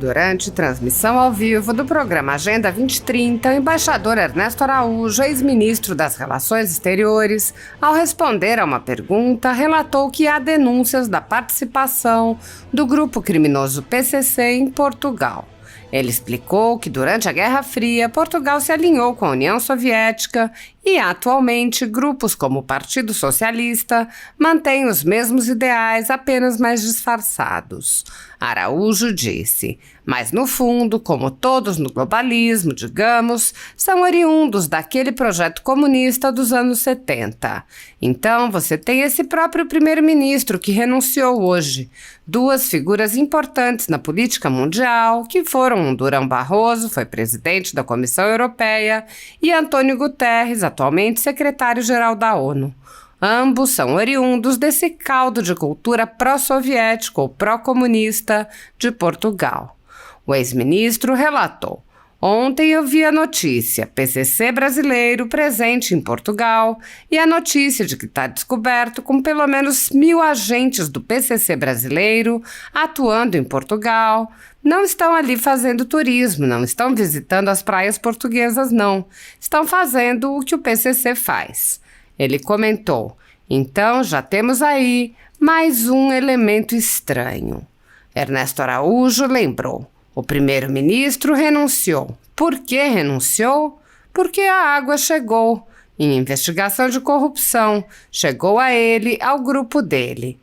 Durante transmissão ao vivo do programa Agenda 2030, o embaixador Ernesto Araújo, ex-ministro das Relações Exteriores, ao responder a uma pergunta, relatou que há denúncias da participação do grupo criminoso PCC em Portugal. Ele explicou que durante a Guerra Fria, Portugal se alinhou com a União Soviética e, atualmente, grupos como o Partido Socialista mantêm os mesmos ideais, apenas mais disfarçados. Araújo disse, mas no fundo, como todos no globalismo, digamos, são oriundos daquele projeto comunista dos anos 70. Então, você tem esse próprio primeiro-ministro que renunciou hoje. Duas figuras importantes na política mundial, que foram Durão Barroso, foi presidente da Comissão Europeia, e Antônio Guterres, atualmente secretário-geral da ONU. Ambos são oriundos desse caldo de cultura pró-soviético ou pró-comunista de Portugal. O ex-ministro relatou: ontem eu vi a notícia, PCC brasileiro presente em Portugal, e a notícia de que está descoberto com pelo menos 1.000 agentes do PCC brasileiro atuando em Portugal. Não estão ali fazendo turismo, não estão visitando as praias portuguesas, não. Estão fazendo o que o PCC faz. Ele comentou, então já temos aí mais um elemento estranho. Ernesto Araújo lembrou, o primeiro-ministro renunciou. Por que renunciou? Porque a água chegou, em investigação de corrupção, chegou a ele, ao grupo dele.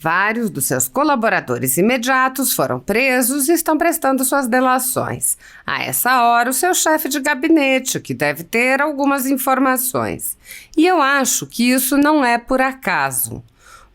Vários dos seus colaboradores imediatos foram presos e estão prestando suas delações. A essa hora, o seu chefe de gabinete, que deve ter algumas informações. E eu acho que isso não é por acaso.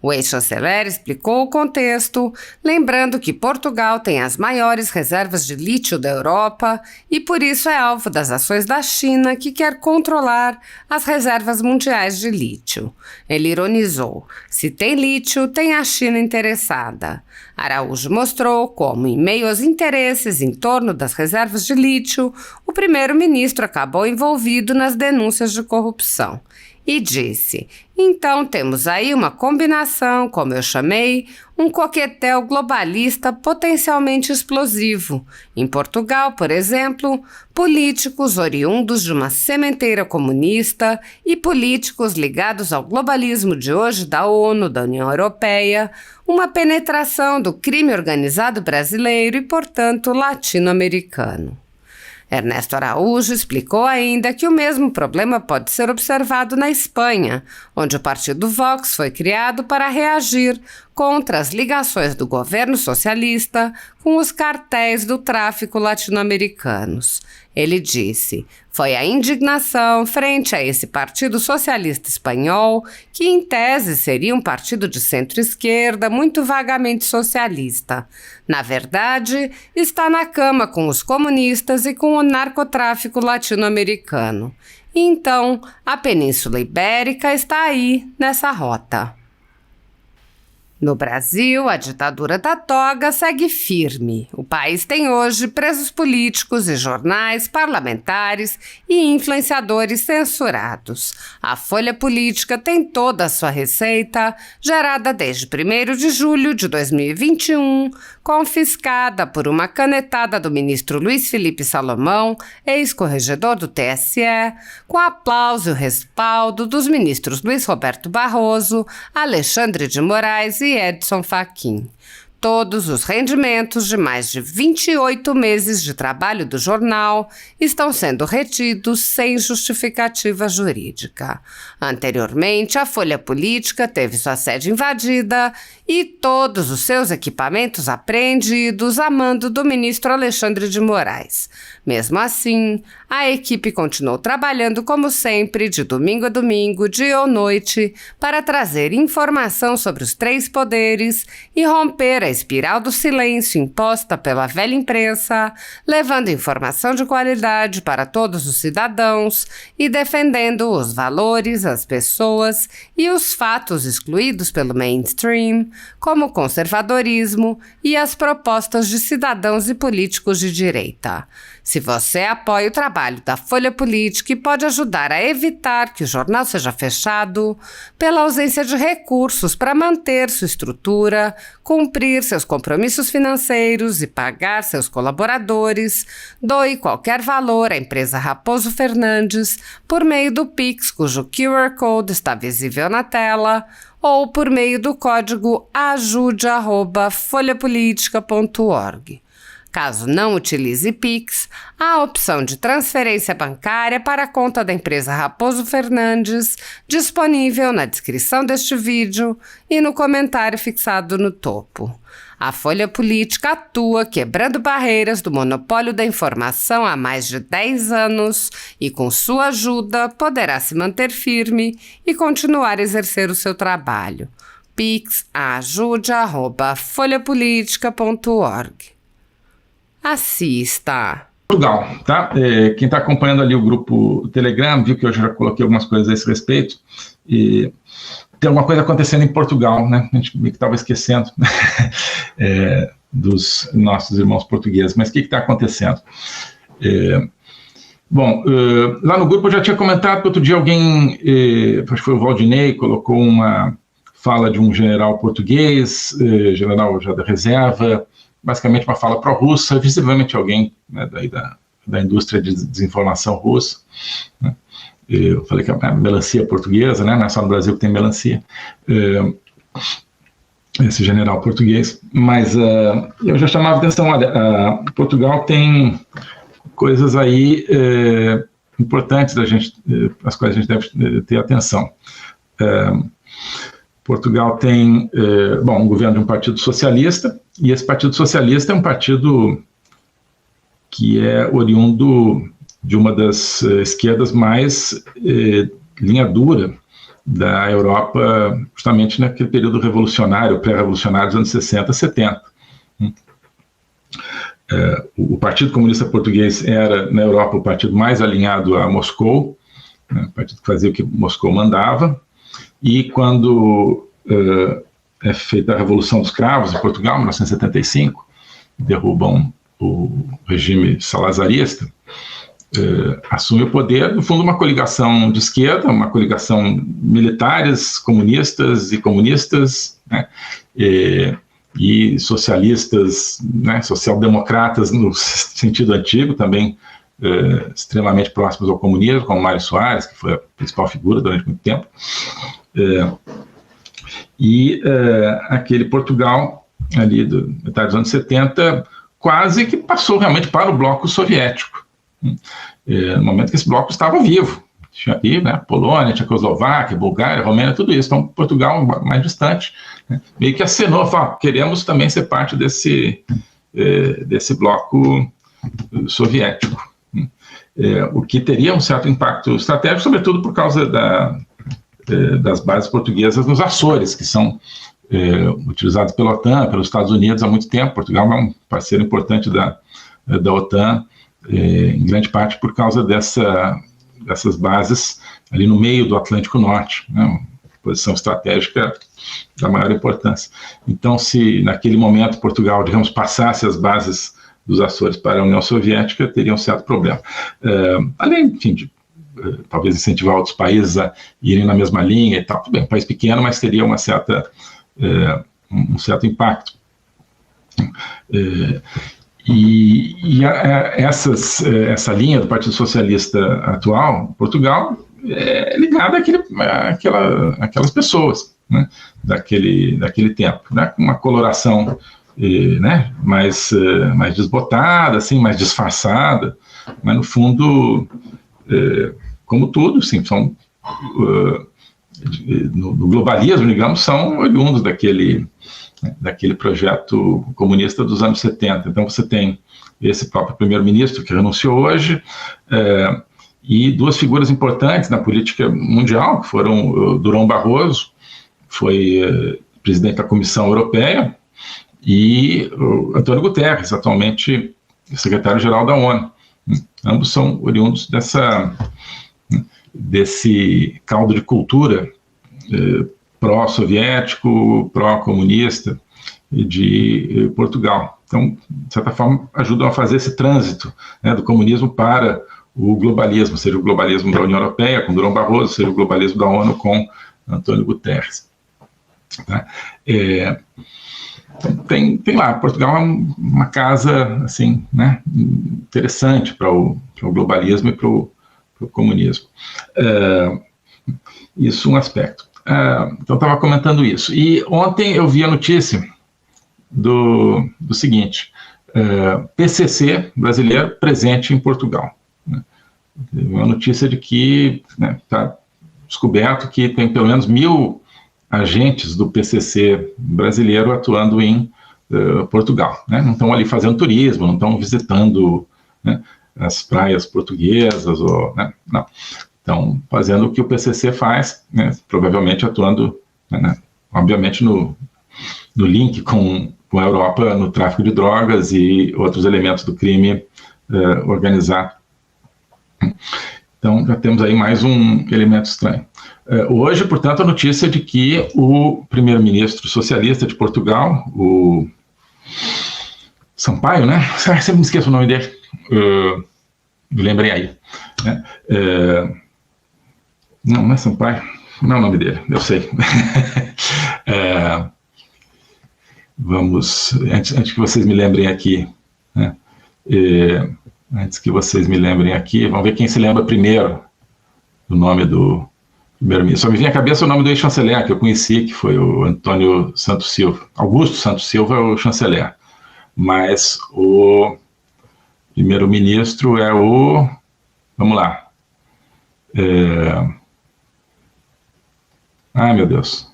O ex-chanceler explicou o contexto, lembrando que Portugal tem as maiores reservas de lítio da Europa e por isso é alvo das ações da China, que quer controlar as reservas mundiais de lítio. Ele ironizou, se tem lítio, tem a China interessada. Araújo mostrou como, em meio aos interesses em torno das reservas de lítio, o primeiro-ministro acabou envolvido nas denúncias de corrupção. E disse, então temos aí uma combinação, como eu chamei, um coquetel globalista potencialmente explosivo. Em Portugal, por exemplo, políticos oriundos de uma sementeira comunista e políticos ligados ao globalismo de hoje da ONU, da União Europeia, uma penetração do crime organizado brasileiro e, portanto, latino-americano. Ernesto Araújo explicou ainda que o mesmo problema pode ser observado na Espanha, onde o partido Vox foi criado para reagir contra as ligações do governo socialista com os cartéis do tráfico latino-americanos. Ele disse, foi a indignação frente a esse partido socialista espanhol, que em tese seria um partido de centro-esquerda muito vagamente socialista. Na verdade, está na cama com os comunistas e com o narcotráfico latino-americano. Então, a Península Ibérica está aí, nessa rota. No Brasil, a ditadura da toga segue firme. O país tem hoje presos políticos e jornais, parlamentares e influenciadores censurados. A Folha Política tem toda a sua receita, gerada desde 1º de julho de 2021, confiscada por uma canetada do ministro Luiz Felipe Salomão, ex-corregedor do TSE, com aplauso e respaldo dos ministros Luiz Roberto Barroso, Alexandre de Moraes e Edson Fachin. Todos os rendimentos de mais de 28 meses de trabalho do jornal estão sendo retidos sem justificativa jurídica. Anteriormente, a Folha Política teve sua sede invadida e todos os seus equipamentos apreendidos a mando do ministro Alexandre de Moraes. Mesmo assim, a equipe continuou trabalhando como sempre, de domingo a domingo, dia ou noite, para trazer informação sobre os 3 poderes e romper a espiral do silêncio imposta pela velha imprensa, levando informação de qualidade para todos os cidadãos e defendendo os valores, as pessoas e os fatos excluídos pelo mainstream, como o conservadorismo e as propostas de cidadãos e políticos de direita. Se você apoia o trabalho da Folha Política e pode ajudar a evitar que o jornal seja fechado, pela ausência de recursos para manter sua estrutura, cumprir cumprir seus compromissos financeiros e pagar seus colaboradores, doe qualquer valor à empresa Raposo Fernandes por meio do Pix, cujo QR Code está visível na tela, ou por meio do código ajude@folhapolitica.org. Caso não utilize Pix, há a opção de transferência bancária para a conta da empresa Raposo Fernandes, disponível na descrição deste vídeo e no comentário fixado no topo. A Folha Política atua quebrando barreiras do monopólio da informação há mais de 10 anos e, com sua ajuda, poderá se manter firme e continuar a exercer o seu trabalho. Pix ajude@folhapolitica.org. Assista. Portugal, tá? Quem está acompanhando ali o grupo Telegram viu que eu já coloquei algumas coisas a esse respeito. E tem alguma coisa acontecendo em Portugal, né? A gente meio que estava esquecendo dos nossos irmãos portugueses. Mas o que está acontecendo? Bom, lá no grupo eu já tinha comentado que outro dia alguém, acho que foi o Valdinei, colocou uma fala de um general português, general já da reserva, basicamente uma fala pró-russa, visivelmente alguém, né, da indústria de desinformação russa, né? Eu falei que é a melancia portuguesa, né? Não é só no Brasil que tem melancia, esse general português, mas eu já chamava a atenção, olha, Portugal tem coisas aí importantes da gente, as quais a gente deve ter atenção. Portugal tem, um governo de um partido socialista, e esse partido socialista é um partido que é oriundo de uma das esquerdas mais linha dura da Europa, justamente naquele período revolucionário, pré-revolucionário dos anos 60, 70. O Partido Comunista Português era, na Europa, o partido mais alinhado a Moscou, né, o partido que fazia o que Moscou mandava, e quando é feita a Revolução dos Cravos em Portugal, em 1975, derrubam o regime salazarista, assume o poder, no fundo, uma coligação de esquerda, uma coligação militares, comunistas e comunistas, né, e socialistas, né, social-democratas no sentido antigo, também extremamente próximos ao comunismo, como Mário Soares, que foi a principal figura durante muito tempo. Aquele Portugal, ali da metade dos anos 70, quase que passou realmente para o bloco soviético. No momento que esse bloco estava vivo. Tinha ali, né, Polônia, Tchecoslováquia, Bulgária, Romênia, tudo isso. Então, Portugal mais distante, né, meio que acenou, falou, queremos também ser parte desse bloco soviético. O que teria um certo impacto estratégico, sobretudo por causa das bases portuguesas nos Açores, que são utilizados pela OTAN, pelos Estados Unidos há muito tempo. Portugal é um parceiro importante da OTAN, em grande parte por causa dessas bases ali no meio do Atlântico Norte, né, uma posição estratégica da maior importância. Então, se naquele momento Portugal, digamos, passasse as bases dos Açores para a União Soviética, teria um certo problema. Além, enfim, de talvez incentivar outros países a irem na mesma linha e tal. Tudo bem, um país pequeno, mas teria um certo impacto. Essa linha do Partido Socialista atual, Portugal, é ligada àquelas pessoas, né, daquele tempo, né, com uma coloração né, mais desbotada, assim, mais disfarçada, mas no fundo, como tudo, sim, são no globalismo, digamos, são oriundos daquele projeto comunista dos anos 70. Então você tem esse próprio primeiro-ministro que renunciou hoje, e duas figuras importantes na política mundial, que foram Durão Barroso, foi presidente da Comissão Europeia, e o Antônio Guterres, atualmente secretário-geral da ONU. Ambos são oriundos desse caldo de cultura pró-soviético, pró-comunista de Portugal. Então, de certa forma, ajudam a fazer esse trânsito, né, do comunismo para o globalismo, seja o globalismo da União Europeia, com Durão Barroso, seja o globalismo da ONU com Antônio Guterres. Tá? Tem lá, Portugal é uma casa assim, né, interessante para o globalismo e para o comunismo. Isso um aspecto. Então, estava comentando isso. E ontem eu vi a notícia do seguinte, PCC brasileiro presente em Portugal. Né? Uma notícia de que está descoberto que tem pelo menos 1.000 agentes do PCC brasileiro atuando em Portugal. Né? Não estão ali fazendo turismo, não estão visitando, né, as praias portuguesas, né? Não. Estão fazendo o que o PCC faz, né, provavelmente atuando, né, obviamente, no link com a Europa, no tráfico de drogas e outros elementos do crime organizado. Então, já temos aí mais um elemento estranho. Hoje, portanto, a notícia de que o primeiro-ministro socialista de Portugal, o Sampaio, né? Sempre me esqueço o nome dele. Lembrei aí. Né? Não é Sampaio. Não é o nome dele, eu sei. Vamos, antes que vocês me lembrem aqui, né? Antes que vocês me lembrem aqui, vamos ver quem se lembra primeiro do nome do primeiro-ministro. Só me vinha à cabeça o nome do ex-chanceler que eu conheci, que foi o Antônio Santos Silva. Augusto Santos Silva é o chanceler, mas o primeiro-ministro é o... Vamos lá. Ai, meu Deus.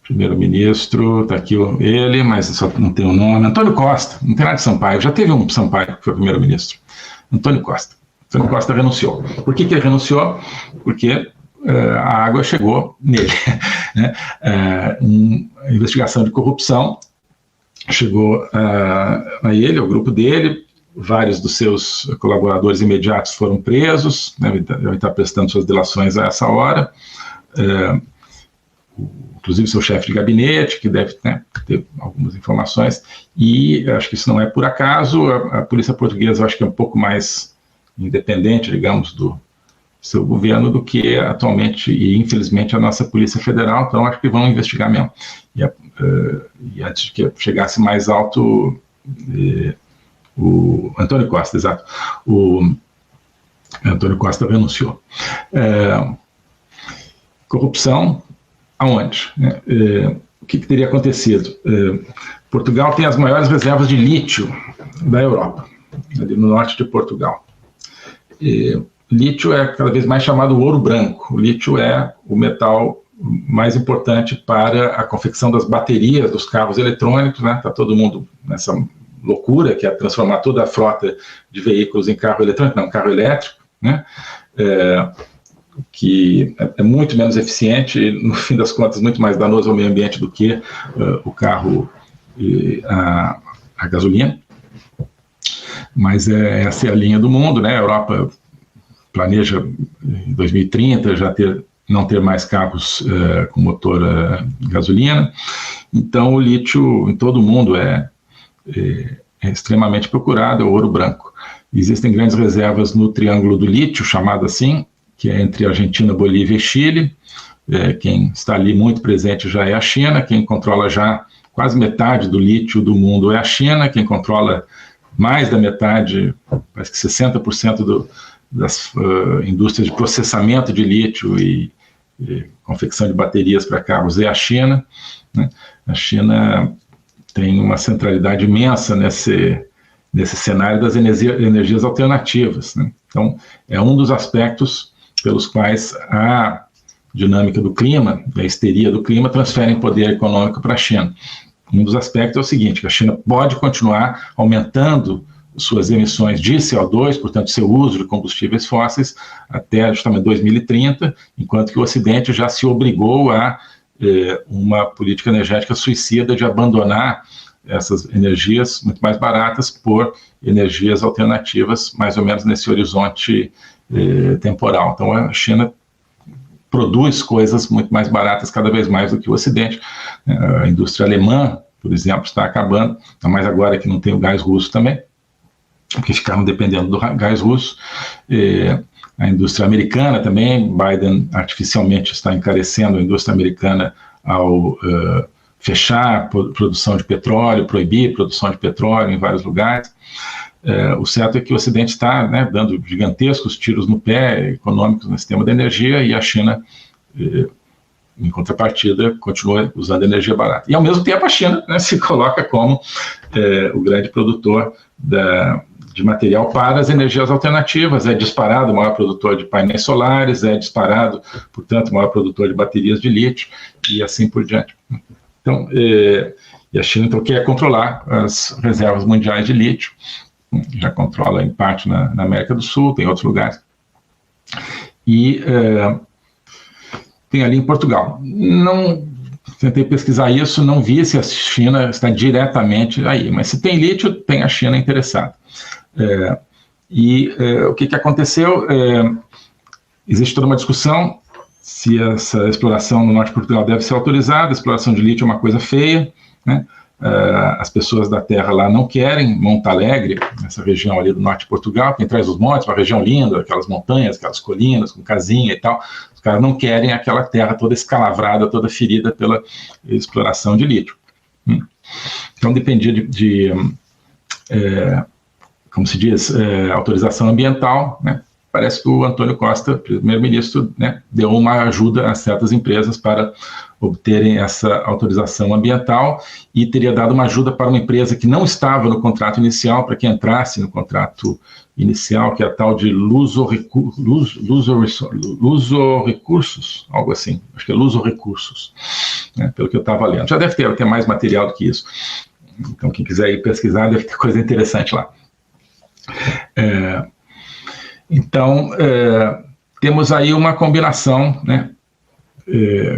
Primeiro-ministro, está aqui ele, mas só não tem o nome. Antônio Costa, não tem nada de Sampaio. Já teve um Sampaio que foi primeiro-ministro. Antônio Costa. Antônio Costa renunciou. Por que ele renunciou? Porque a água chegou nele. Né? Uma investigação de corrupção chegou a ele, ao grupo dele. Vários dos seus colaboradores imediatos foram presos, devem estar prestando suas delações a essa hora. Inclusive seu chefe de gabinete, que deve, né, ter algumas informações, e acho que isso não é por acaso. A polícia portuguesa, acho que é um pouco mais independente, digamos, do seu governo do que atualmente, e infelizmente, a nossa Polícia Federal, então acho que vão investigar mesmo. E antes de que chegasse mais alto, o Antônio Costa, exato, o Antônio Costa renunciou. Corrupção, aonde? O que teria acontecido? Portugal tem as maiores reservas de lítio da Europa, ali no norte de Portugal. Lítio é cada vez mais chamado ouro branco. O lítio é o metal mais importante para a confecção das baterias dos carros eletrônicos, né? Está todo mundo nessa loucura que é transformar toda a frota de veículos em carro eletrônico, não, carro elétrico, né? Que é muito menos eficiente e, no fim das contas, muito mais danoso ao meio ambiente do que o carro a gasolina. Mas essa é a linha do mundo, né? A Europa planeja, em 2030, já não ter mais carros com motor gasolina. Então, o lítio em todo o mundo é extremamente procurado, é o ouro branco. Existem grandes reservas no Triângulo do Lítio, chamado assim, que é entre Argentina, Bolívia e Chile. Quem está ali muito presente já é a China. Quem controla já quase metade do lítio do mundo é a China. Quem controla mais da metade, parece que 60% das indústrias de processamento de lítio e confecção de baterias para carros é a China. Né? A China tem uma centralidade imensa nesse cenário das energias alternativas. Né? Então, é um dos aspectos pelos quais a dinâmica do clima, a histeria do clima, transferem poder econômico para a China. Um dos aspectos é o seguinte, que a China pode continuar aumentando suas emissões de CO2, portanto, seu uso de combustíveis fósseis, até justamente 2030, enquanto que o Ocidente já se obrigou a uma política energética suicida de abandonar essas energias muito mais baratas por energias alternativas, mais ou menos nesse horizonte temporal. Então, a China produz coisas muito mais baratas cada vez mais do que o Ocidente. A indústria alemã, por exemplo, está acabando, ainda mais agora que não tem o gás russo também, porque ficaram dependendo do gás russo. A indústria americana também, Biden artificialmente está encarecendo a indústria americana ao fechar a produção de petróleo, proibir a produção de petróleo em vários lugares. O certo é que o Ocidente está, né, dando gigantescos tiros no pé econômicos no sistema da energia, e a China, em contrapartida, continua usando energia barata. E, ao mesmo tempo, a China, né, se coloca como o grande produtor de material para as energias alternativas, é disparado o maior produtor de painéis solares, é disparado, portanto, o maior produtor de baterias de lítio, e assim por diante. Então, e a China, então, quer controlar as reservas mundiais de lítio, já controla em parte na América do Sul, tem outros lugares. E tem ali em Portugal. Não tentei pesquisar isso, não vi se a China está diretamente aí, mas se tem lítio, tem a China interessada. O que aconteceu? Existe toda uma discussão se essa exploração no norte de Portugal deve ser autorizada. A exploração de lítio é uma coisa feia, né? As pessoas da terra lá não querem. Monte Alegre, essa região ali do norte de Portugal, tem Trás dos Montes, uma região linda, aquelas montanhas, aquelas colinas com casinha e tal. Os caras não querem aquela terra toda escalavrada, toda ferida pela exploração de lítio. Então dependia de como se diz, autorização ambiental, né? Parece que o Antônio Costa, primeiro-ministro, né, deu uma ajuda a certas empresas para obterem essa autorização ambiental, e teria dado uma ajuda para uma empresa que não estava no contrato inicial, para que entrasse no contrato inicial, que é a tal de Luso Recursos, algo assim, acho que é Luso Recursos, né, pelo que eu estava lendo. Já deve ter mais material do que isso. Então, quem quiser ir pesquisar, deve ter coisa interessante lá. Então, temos aí uma combinação, né,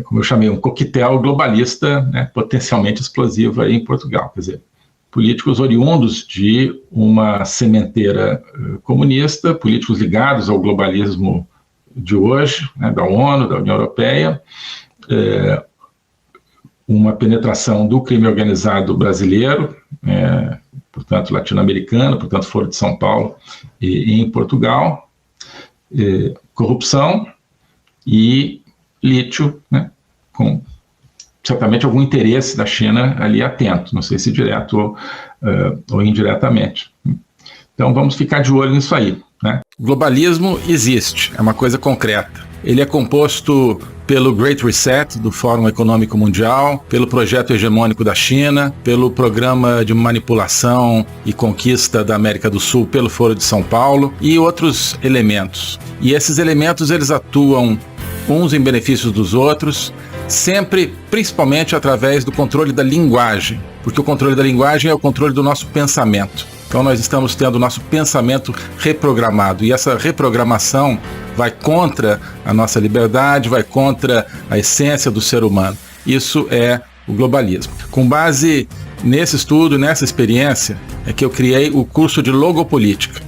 como eu chamei, um coquetel globalista, né, potencialmente explosivo aí em Portugal. Quer dizer, políticos oriundos de uma sementeira comunista, políticos ligados ao globalismo de hoje, né, da ONU, da União Europeia, uma penetração do crime organizado brasileiro, portanto latino-americano, portanto Foro de São Paulo e em Portugal, corrupção e lítio, né, com certamente algum interesse da China ali atento, não sei se direto ou indiretamente. Então vamos ficar de olho nisso aí, né? O globalismo existe, é uma coisa concreta. Ele é composto pelo Great Reset do Fórum Econômico Mundial, pelo projeto hegemônico da China, pelo programa de manipulação e conquista da América do Sul pelo Foro de São Paulo e outros elementos. E esses elementos, eles atuam uns em benefício dos outros, sempre, principalmente através do controle da linguagem, porque o controle da linguagem é o controle do nosso pensamento. Então nós estamos tendo o nosso pensamento reprogramado, e essa reprogramação vai contra a nossa liberdade, vai contra a essência do ser humano. Isso é o globalismo. Com base nesse estudo, nessa experiência, é que eu criei o curso de Logopolítica.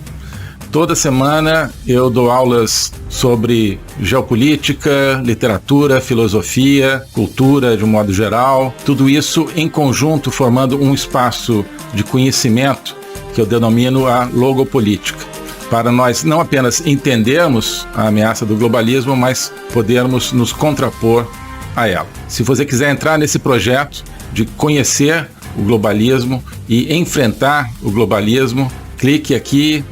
Toda semana eu dou aulas sobre geopolítica, literatura, filosofia, cultura de um modo geral, tudo isso em conjunto formando um espaço de conhecimento que eu denomino a logopolítica, para nós não apenas entendermos a ameaça do globalismo, mas podermos nos contrapor a ela. Se você quiser entrar nesse projeto de conhecer o globalismo e enfrentar o globalismo, clique aqui